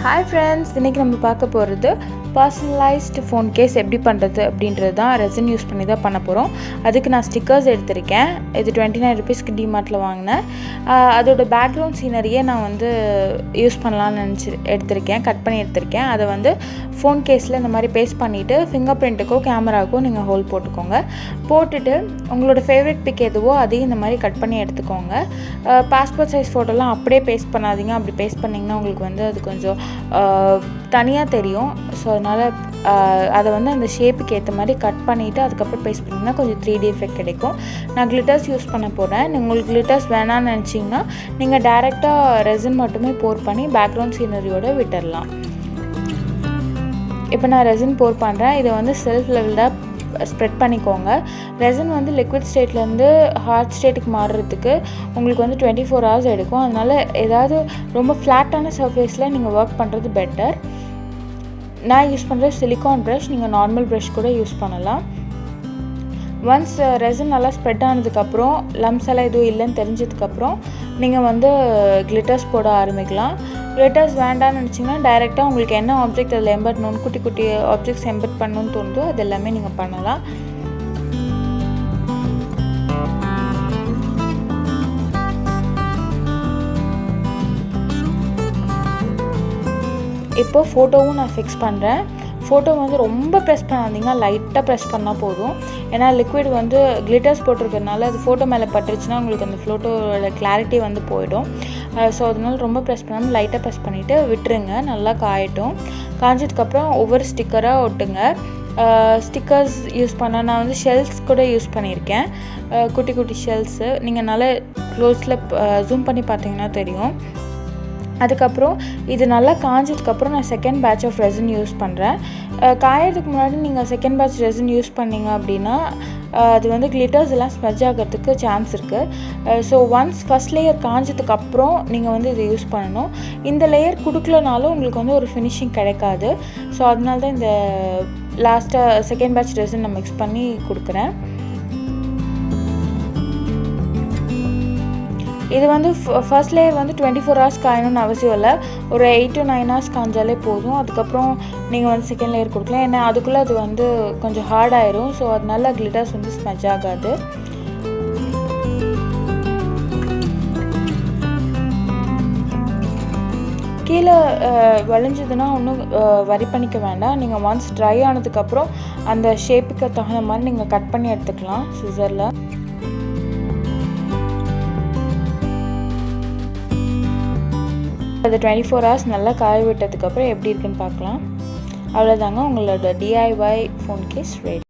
Hi friends, இன்னைக்கு நம்ம பார்க்க போகிறது personalized phone case எப்படி பண்ணுறது அப்படின்றது தான் ரெசின் யூஸ் பண்ணி தான் பண்ண போகிறோம். அதுக்கு நான் ஸ்டிக்கர்ஸ் எடுத்திருக்கேன். இது 29 rupeesக்கு டிமார்ட்டில் வாங்கினேன். அதோட பேக்ரவுண்ட் சீனரியை நான் வந்து யூஸ் பண்ணலான்னு எடுத்திருக்கேன், கட் பண்ணி எடுத்திருக்கேன். அதை வந்து ஃபோன் கேஸில் இந்த மாதிரி பேஸ்ட் பண்ணிவிட்டு ஃபிங்கர் பிரிண்ட்டுக்கோ கேமராவுக்கோ நீங்கள் ஹோல் போட்டுக்கோங்க. போட்டுட்டு உங்களோட ஃபேவரட் பிக் எதுவோ அதையும் இந்த மாதிரி கட் பண்ணி எடுத்துக்கோங்க. பாஸ்போர்ட் சைஸ் ஃபோட்டோலாம் அப்படியே பேஸ்ட் பண்ணாதீங்க. அப்படி பேஸ்ட் பண்ணிங்கன்னா உங்களுக்கு வந்து அது கொஞ்சம் தனியாக தெரியும். ஸோ அதனால் அதை வந்து அந்த ஷேப்புக்கு ஏற்ற மாதிரி கட் பண்ணிவிட்டு அதுக்கப்புறம் பேஸ்ட் பண்ணிங்கன்னா கொஞ்சம் 3D எஃபெக்ட் கிடைக்கும். நான் கிளிட்டர்ஸ் யூஸ் பண்ண போகிறேன். உங்களுக்கு கிளிட்டர்ஸ் வேணான்னு நினச்சிங்கன்னா நீங்கள் டைரெக்டாக ரெசின் மட்டுமே போர் பண்ணி பேக்ரவுண்ட் சீனரியோடு விட்டுடலாம். இப்போ நான் ரெசின் போர் பண்ணுறேன். இதை வந்து செல்ஃப் லெவல்டாக ஸ்ப்ரெட் பண்ணிக்கோங்க. ரெசின் வந்து லிக்விட் ஸ்டேட்லேருந்து ஹார்ட் ஸ்டேட்டுக்கு மாறுறதுக்கு உங்களுக்கு வந்து 24 hours எடுக்கும். அதனால் ஏதாவது ரொம்ப ஃப்ளாட்டான சர்ஃபேஸில் நீங்கள் ஒர்க் பண்ணுறது பெட்டர். நான் யூஸ் பண்ணுற சிலிக்கான் ப்ரஷ், நீங்கள் நார்மல் ப்ரஷ் கூட யூஸ் பண்ணலாம். ஒன்ஸ் ரெசின் நல்லா ஸ்ப்ரெட் ஆனதுக்கப்புறம் லம்ஸ் எல்லாம் எதுவும் இல்லைன்னு தெரிஞ்சதுக்கப்புறம் நீங்கள் வந்து கிளிட்டர்ஸ் போட ஆரம்பிக்கலாம். கிளிட்டர்ஸ் வேண்டாம்னு நினச்சிங்கன்னா டைரெக்டாக உங்களுக்கு என்ன ஆப்ஜெக்ட் அதில் எம்பர்ட்ணுன்னு குட்டி குட்டி ஆப்ஜெக்ட்ஸ் எம்பர்ட் பண்ணணுன்னு தோணுதோ அது எல்லாமே நீங்கள் பண்ணலாம். இப்போது ஃபோட்டோவும் நான் ஃபிக்ஸ் பண்ணுறேன். ஃபோட்டோ வந்து ரொம்ப ப்ரெஸ் பண்ணாதீங்க, லைட்டாக ப்ரெஸ் பண்ணால் போதும். ஏன்னா லிக்விட் வந்து கிளிட்டர்ஸ் போட்டிருக்கிறதுனால அது ஃபோட்டோ மேலே பட்டுருச்சுன்னா உங்களுக்கு அந்த ஃபோட்டோவோட கிளாரிட்டி வந்து போயிடும். ஸோ அதனால ரொம்ப ப்ரெஸ் பண்ணாமல் லைட்டாக ப்ரெஸ் பண்ணிவிட்டு விட்டுருங்க. நல்லா காயட்டும். காய்ஞ்சதுக்கப்புறம் ஒவ்வொரு ஸ்டிக்கராக ஒட்டுங்க. ஸ்டிக்கர்ஸ் யூஸ் பண்ண நான் வந்து ஷெல்ஸ் கூட யூஸ் பண்ணியிருக்கேன். குட்டி குட்டி ஷெல்ஸு நீங்கள் நல்லா க்ளோஸில் ஜூம் பண்ணி பார்த்தீங்கன்னா தெரியும். அதுக்கப்புறம் இது நல்லா காஞ்சதுக்கப்புறம் நான் second batch of resin use பண்ணுறேன். காயறதுக்கு முன்னாடி நீங்கள் செகண்ட் பேட்ச் ரெசின் யூஸ் பண்ணிங்க அப்படின்னா அது வந்து கிளிட்டர்ஸ் எல்லாம் ஸ்மெட்ச் ஆகிறதுக்கு சான்ஸ் இருக்குது. ஸோ ஒன்ஸ் ஃபஸ்ட் லேயர் காஞ்சதுக்கப்புறம் நீங்கள் வந்து இதை யூஸ் பண்ணணும். இந்த லேயர் கொடுக்கலனாலும் உங்களுக்கு வந்து ஒரு ஃபினிஷிங் கிடைக்காது. ஸோ அதனால தான் இந்த லாஸ்ட்டாக செகண்ட் பேட்ச் ரெசின் நான் மிக்ஸ் பண்ணி கொடுக்குறேன். இது வந்து ஃபர்ஸ்ட் லேயர் வந்து 24 hours காயணும்னு அவசியம் இல்லை. ஒரு 8 to 9 hours காய்ஞ்சாலே போதும். அதுக்கப்புறம் நீங்கள் வந்து செகண்ட் லேயர் கொடுக்கலாம். ஏன்னா அதுக்குள்ளே அது வந்து கொஞ்சம் ஹார்ட் ஆயிரும். ஸோ அதனால கிளிட்டர்ஸ் வந்து ஸ்மெட்ச் ஆகாது. கீழே வளைஞ்சதுன்னா ஒன்றும் வரி பண்ணிக்க வேண்டாம். நீங்கள் ஒன்ஸ் ட்ரை ஆனதுக்கப்புறம் அந்த ஷேப்புக்கு தகுந்த மாதிரி நீங்கள் கட் பண்ணி எடுத்துக்கலாம் சிசரில். அது 24 hours நல்லா காய விட்டதுக்கப்புறம் எப்படி இருக்குன்னு பார்க்கலாம். அவ்வளோதாங்க, உங்களோட DIY ஃபோன் கேஸ் ரெடி.